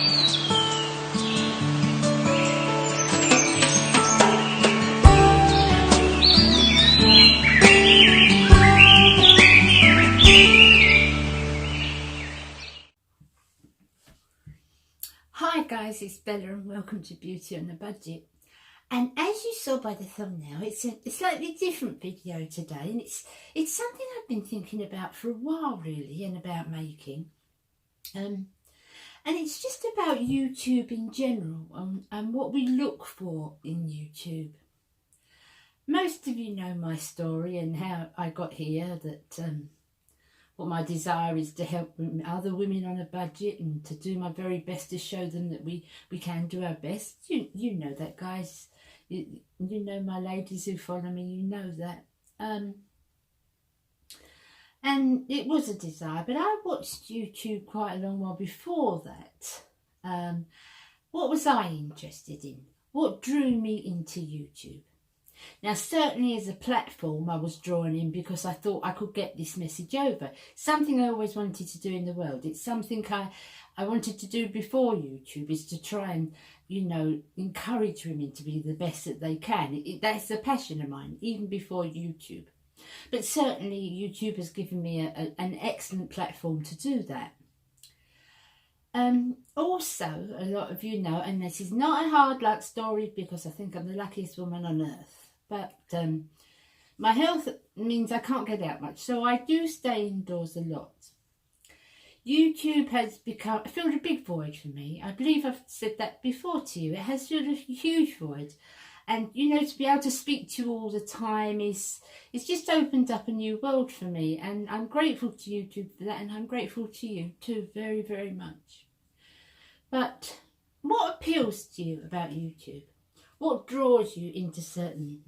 Hi guys, it's Bella and welcome to Beauty on a Budget. And as you saw by the thumbnail, it's a slightly different video today, and it's something I've been thinking about for a while really, and about making. And it's just about YouTube in general, and what we look for in YouTube. Most of you know my story and how I got here, that what my desire is to help other women on a budget and to do my very best to show them that we can do our best. You know that, guys. You know, my ladies who follow me, you know that. And it was a desire, but I watched YouTube quite a long while before that. What was I interested in? What drew me into YouTube? Now, certainly as a platform, I was drawn in because I thought I could get this message over. Something I always wanted to do in the world. It's something I wanted to do before YouTube, is to try and, you know, encourage women to be the best that they can. That's a passion of mine, even before YouTube. But certainly YouTube has given me an excellent platform to do that. Also, a lot of you know, and this is not a hard luck story because I think I'm the luckiest woman on earth, but my health means I can't get out much, so I do stay indoors a lot. YouTube has filled a big void for me. I believe I've said that before to you. It has filled a huge void. And, you know, to be able to speak to you all the time it's just opened up a new world for me. And I'm grateful to YouTube for that. And I'm grateful to you too, very, very much. But what appeals to you about YouTube? What draws you into certain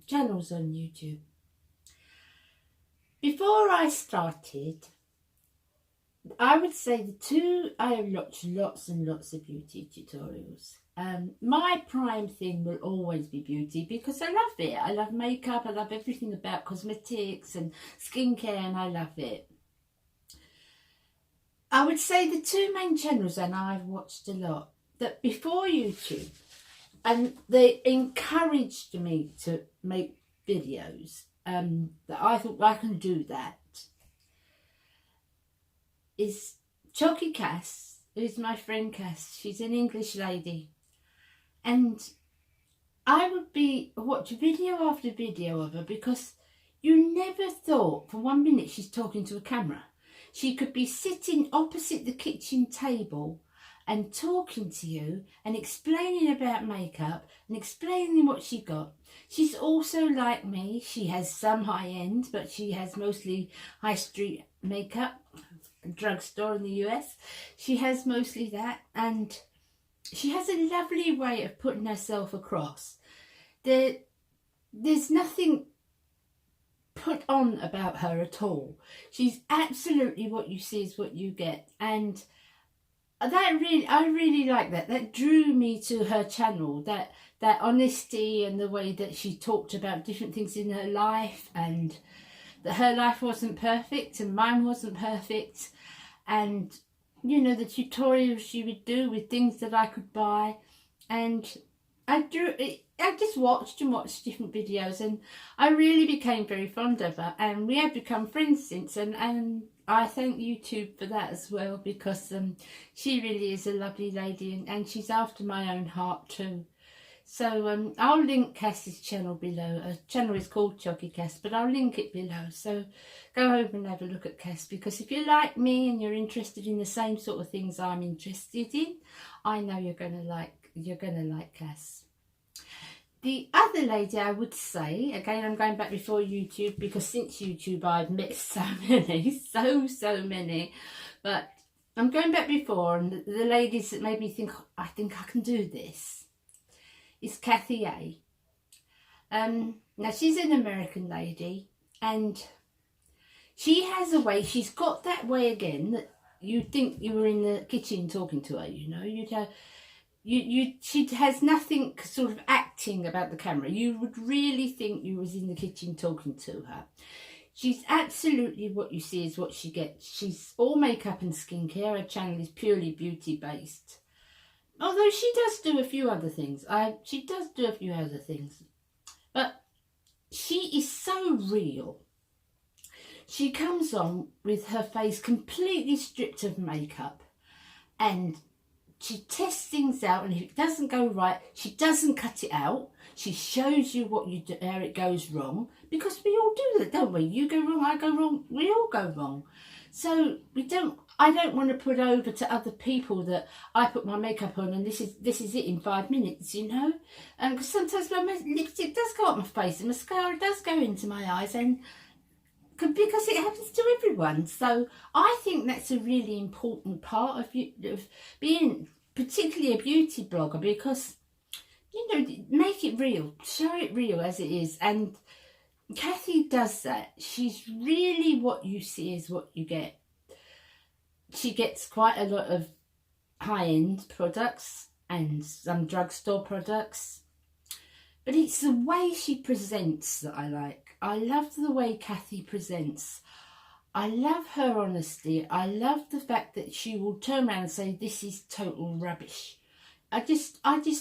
channels on YouTube? Before I started, I would say I have watched lots and lots of beauty tutorials. My prime thing will always be beauty because I love it. I love makeup, I love everything about cosmetics and skincare, and I love it. I would say the two main channels, and I've watched a lot, that before YouTube, and they encouraged me to make videos, that I thought I can do that, is xxxxx, who's my friend Kazs. She's an English lady, and I would watch video after video of her because you never thought for 1 minute she's talking to a camera. She could be sitting opposite the kitchen table and talking to you and explaining about makeup and explaining what she got. She's also like me. She has some high end, but she has mostly high street makeup, a drugstore in the US. She has mostly that, and she has a lovely way of putting herself across. There's nothing put on about her at all. She's absolutely what you see is what you get, and I really like that. That drew me to her channel, that honesty and the way that she talked about different things in her life, and that her life wasn't perfect and mine wasn't perfect, and, you know, the tutorials she would do with things that I could buy. And I just watched and watched different videos, and I really became very fond of her, and we have become friends since, and I thank YouTube for that as well, because she really is a lovely lady, and she's after my own heart too. So I'll link Kaz's channel below. Her channel is called xxxxx, but I'll link it below. So go over and have a look at Kaz, because if you like me and you're interested in the same sort of things I'm interested in, I know you're gonna like Kaz. The other lady, I would say, again, I'm going back before YouTube, because since YouTube I've met so many, so many, but I'm going back before, and the ladies that made me think, oh, I think I can do this, is Kathy A. Now she's an American lady, and she has a way, she's got that way again, that you'd think you were in the kitchen talking to her, you know, she has nothing sort of acting about the camera. You would really think you was in the kitchen talking to her. She's absolutely what you see is what she gets. She's all makeup and skincare. Her channel is purely beauty based. although she does do a few other things. She does do a few other things. But she is so real. She comes on with her face completely stripped of makeup, and she tests things out, and if it doesn't go right, she doesn't cut it out. She shows you what you do, how it goes wrong, because we all do that, don't we? You go wrong, I go wrong, we all go wrong. So I don't want to put over to other people that I put my makeup on and this is it in 5 minutes, you know. Because sometimes my lipstick does go up my face and mascara does go into my eyes, and because it happens to everyone. So I think that's a really important part of being particularly a beauty blogger, because, you know, make it real, show it real as it is. And Kathy does that. She's really, what you see is what you get. She gets quite a lot of high-end products and some drugstore products, but it's the way she presents that I like. I love the way Kathy presents. I love her honesty. I love the fact that she will turn around and say, this is total rubbish. I just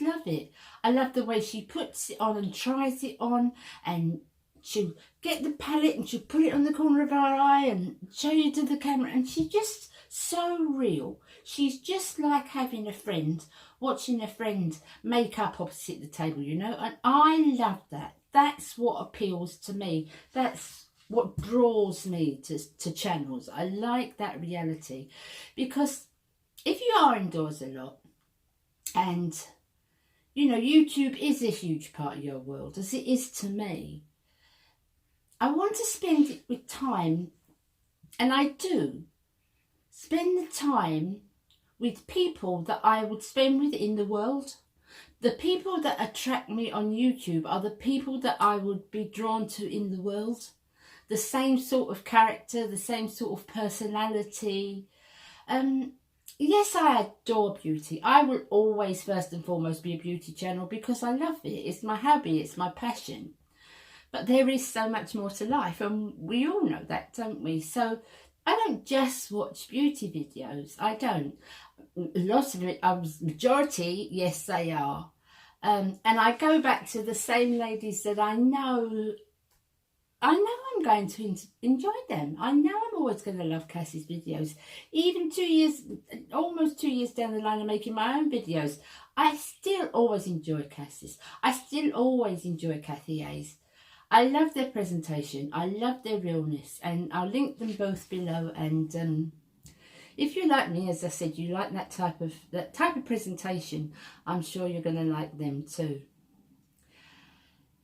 love it. I love the way she puts it on and tries it on, and she'll get the palette and she'll put it on the corner of her eye and show you to the camera, and she's just so real. She's just like having a friend, watching a friend make up opposite the table, you know, and I love that. That's what appeals to me. That's what draws me to channels. I like that reality, because if you are indoors a lot, and, you know, YouTube is a huge part of your world, as it is to me, I want to spend it with time, and I do spend the time with people that I would spend with in the world. The people that attract me on YouTube are the people that I would be drawn to in the world. The same sort of character, the same sort of personality. Yes, I adore beauty. I will always first and foremost be a beauty channel because I love it. It's my hobby, it's my passion. But there is so much more to life, and we all know that, don't we? So I don't just watch beauty videos. I don't. Lots of it, majority, yes, they are. And I go back to the same ladies that I know I'm going to enjoy them. I know I'm always going to love Kaz's videos. Even 2 years, almost 2 years down the line of making my own videos, I still always enjoy Kaz's. I still always enjoy Kathy A's. I love their presentation. I love their realness, and I'll link them both below. And if you like me, as I said, you like that type of presentation, I'm sure you're going to like them too.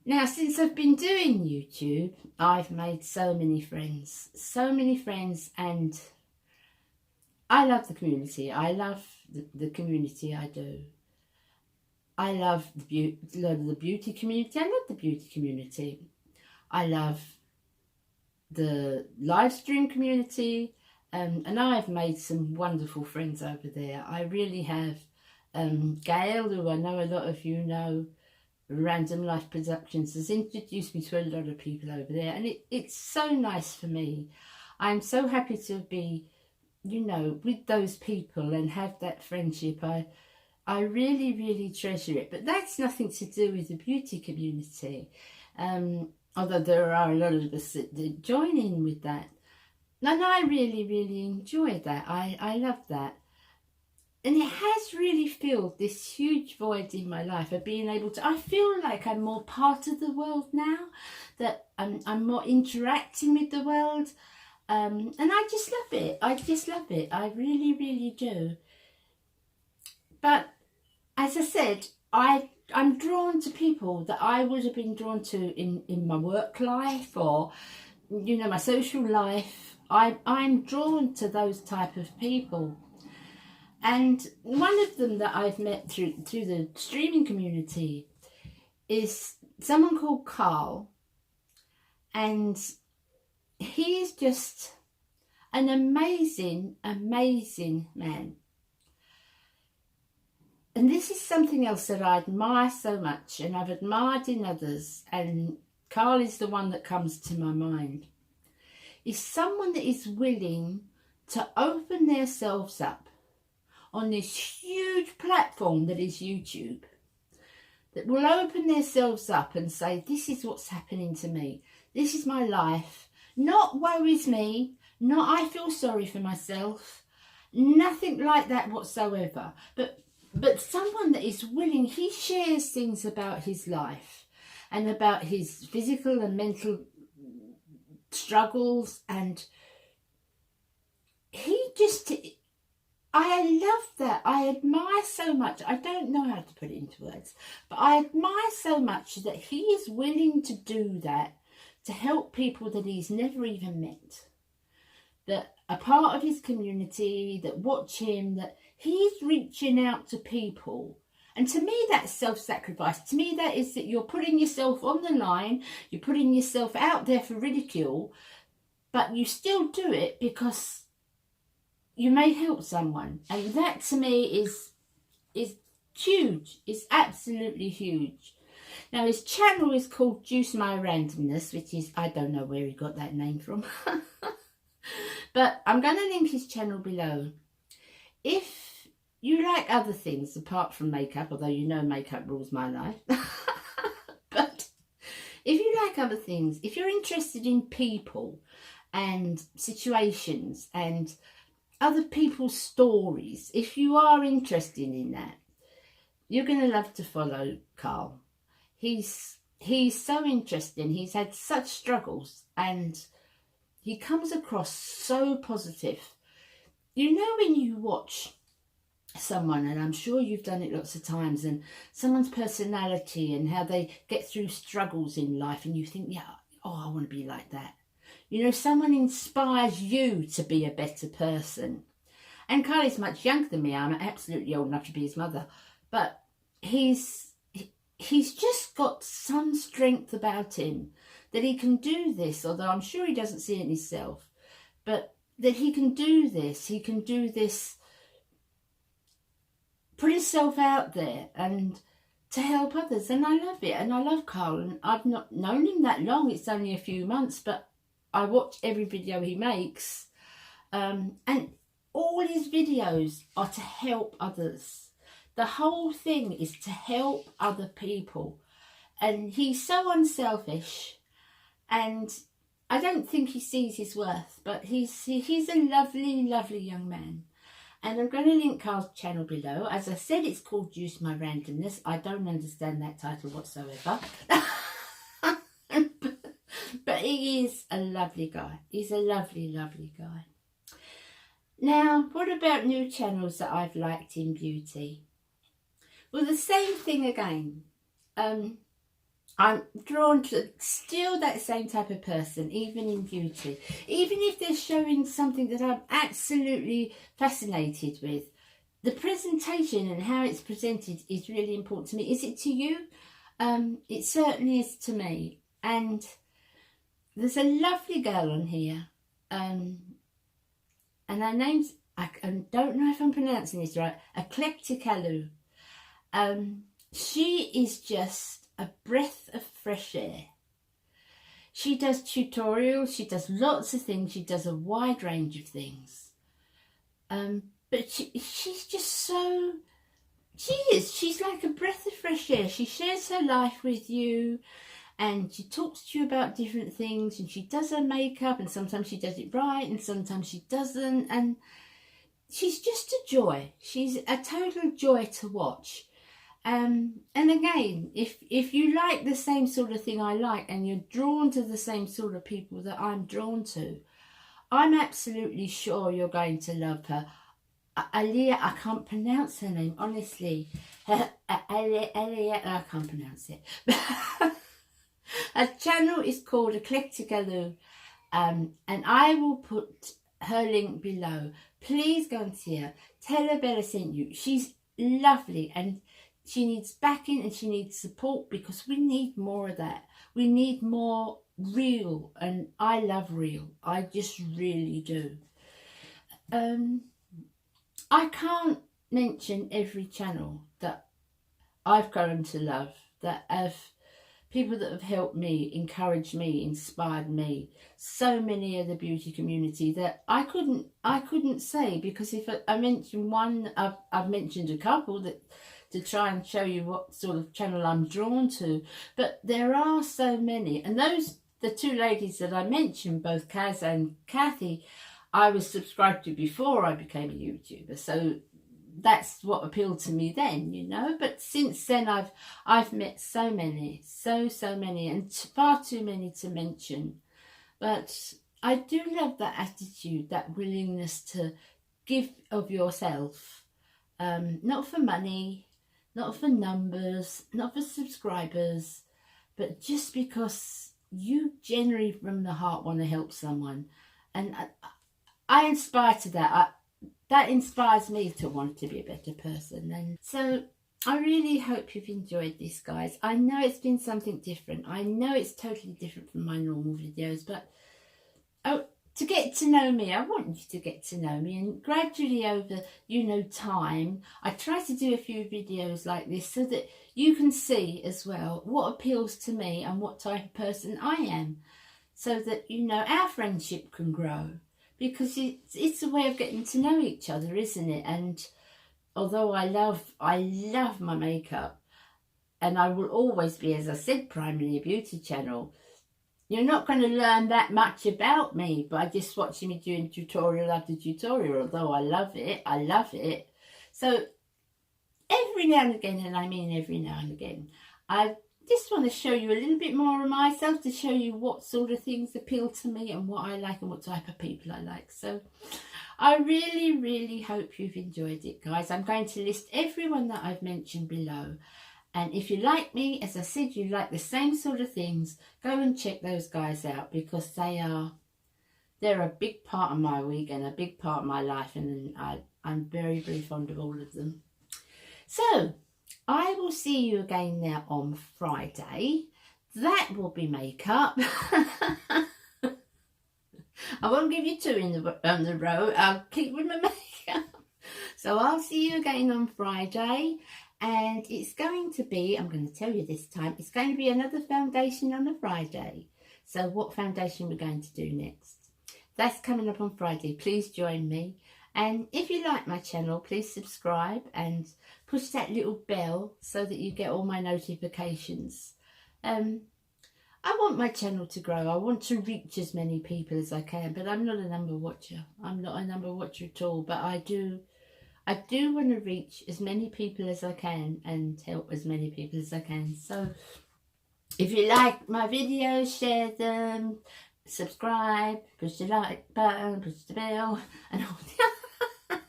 Now, since I've been doing YouTube, I've made so many friends, and I love the community. I love the community I do. I love the beauty community. I love the beauty community. I love the live stream community, and I've made some wonderful friends over there. I really have. Gail, who I know a lot of you know, Random Life Productions, has introduced me to a lot of people over there, and it's so nice for me. I'm so happy to be, you know, with those people and have that friendship. I really, really treasure it. But that's nothing to do with the beauty community, although there are a lot of us that join in with that. And I really, really enjoy that. I love that. And it has really filled this huge void in my life of being able to, I feel like I'm more part of the world now, that I'm more interacting with the world. And I just love it. I just love it. I really, really do. But as I said, I'm drawn to people that I would have been drawn to in my work life, or, you know, my social life. I'm drawn to those type of people. And one of them that I've met through the streaming community is someone called Carl, and he is just an amazing, amazing man. And this is something else that I admire so much, and I've admired in others, and Carl is the one that comes to my mind, is someone that is willing to open themselves up on this huge platform that is YouTube, that will open themselves up and say, this is what's happening to me. This is my life. Not woe is me. Not I feel sorry for myself. Nothing like that whatsoever. But someone that is willing, he shares things about his life and about his physical and mental struggles, and he just, I love that. I admire so much. I don't know how to put it into words, but I admire so much that he is willing to do that, to help people that he's never even met, that are part of his community, that watch him, that he's reaching out to people. And to me, that's self-sacrifice. To me, that is that you're putting yourself on the line, you're putting yourself out there for ridicule, but you still do it because you may help someone. And that to me is huge. It's absolutely huge. Now, his channel is called Juice My Randomness, which is, I don't know where he got that name from. But I'm going to link his channel below. If you like other things apart from makeup, although you know makeup rules my life. But if you like other things, if you're interested in people and situations and other people's stories, if you are interested in that, you're going to love to follow Carl. He's so interesting. He's had such struggles and he comes across so positive. You know, when you watch someone, and I'm sure you've done it lots of times, and someone's personality and how they get through struggles in life, and you think, yeah, oh, I want to be like that. You know, someone inspires you to be a better person. And Carl is much younger than me. I'm absolutely old enough to be his mother. But he's just got some strength about him that he can do this, although I'm sure he doesn't see it in himself. But that he can do this, put himself out there and to help others. And I love it, and I love Carl, and I've not known him that long. It's only a few months, but I watch every video he makes, and all his videos are to help others. The whole thing is to help other people, and he's so unselfish, and I don't think he sees his worth, but he's a lovely, lovely young man. And I'm going to link Kazs Channel below. As I said, it's called Juice My Randomness. I don't understand that title whatsoever. But he is a lovely guy. He's a lovely, lovely guy. Now, what about new channels that I've liked in beauty? Well, the same thing again. I'm drawn to still that same type of person, even in beauty. Even if they're showing something that I'm absolutely fascinated with, the presentation and how it's presented is really important to me. Is it to you? It certainly is to me. And there's a lovely girl on here, and her name's, I don't know if I'm pronouncing this right, xxxxx. She is just a breath of fresh air. She does tutorials, she does lots of things, she does a wide range of things. But she's just so, she's like a breath of fresh air. She shares her life with you, and she talks to you about different things, and she does her makeup, and sometimes she does it right, and sometimes she doesn't, and she's just a joy. She's a total joy to watch. And again, if you like the same sort of thing I like, and you're drawn to the same sort of people that I'm drawn to, I'm absolutely sure you're going to love her. Aliyah, I can't pronounce her name, honestly. Aliyah, I can't pronounce it. Her channel is called xxxxx, and I will put her link below. Please go and see her. Tell her Bella sent you. She's lovely, and she needs backing and she needs support, because we need more of that. We need more real, and I love real. I just really do. I can't mention every channel that I've grown to love, that have people that have helped me, encouraged me, inspired me. So many of the beauty community that I couldn't say, because if I mention one, I've mentioned a couple that to try and show you what sort of channel I'm drawn to. But there are so many, and the two ladies that I mentioned, both Kaz and Kathy, I was subscribed to before I became a YouTuber, so that's what appealed to me then, you know. But since then I've met so many, so many, and far too many to mention. But I do love that attitude, that willingness to give of yourself, not for money, not for numbers, not for subscribers, but just because you generally from the heart want to help someone. And I inspire to that. That inspires me to want to be a better person. And so I really hope you've enjoyed this, guys. I know it's been something different. I know it's totally different from my normal videos, but to get to know me, I want you to get to know me, and gradually over, you know, time, I try to do a few videos like this so that you can see as well what appeals to me and what type of person I am, so that, you know, our friendship can grow, because it's a way of getting to know each other, isn't it? And although I love my makeup, and I will always be, as I said, primarily a beauty channel, you're not going to learn that much about me by just watching me doing tutorial after tutorial, although I love it. So every now and again, and I mean every now and again, I just want to show you a little bit more of myself, to show you what sort of things appeal to me and what I like and what type of people I like. So I really hope you've enjoyed it, guys. I'm going to list everyone that I've mentioned below. And if you like me, as I said, you like the same sort of things, go and check those guys out, because they're a big part of my week and a big part of my life, and I'm very fond of all of them. So I will see you again now on Friday. That will be makeup. I won't give you two on the row. I'll keep with my makeup. So I'll see you again on Friday. And it's going to be, I'm going to tell you this time, it's going to be another foundation on a Friday. So what foundation we're going to do next, that's coming up on Friday. Please join me. And if you like my channel, please subscribe and push that little bell so that you get all my notifications. I want my channel to grow. I want to reach as many people as I can, but I'm not a number watcher. I'm not a number watcher at all, but I do want to reach as many people as I can and help as many people as I can. So if you like my videos, share them, subscribe, push the like button, push the bell, and all that.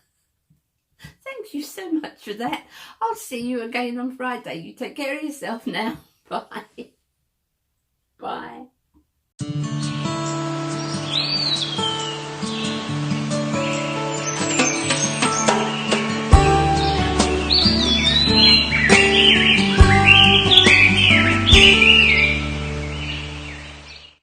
Thank you so much for that. I'll see you again on Friday. You take care of yourself now. Bye. Bye.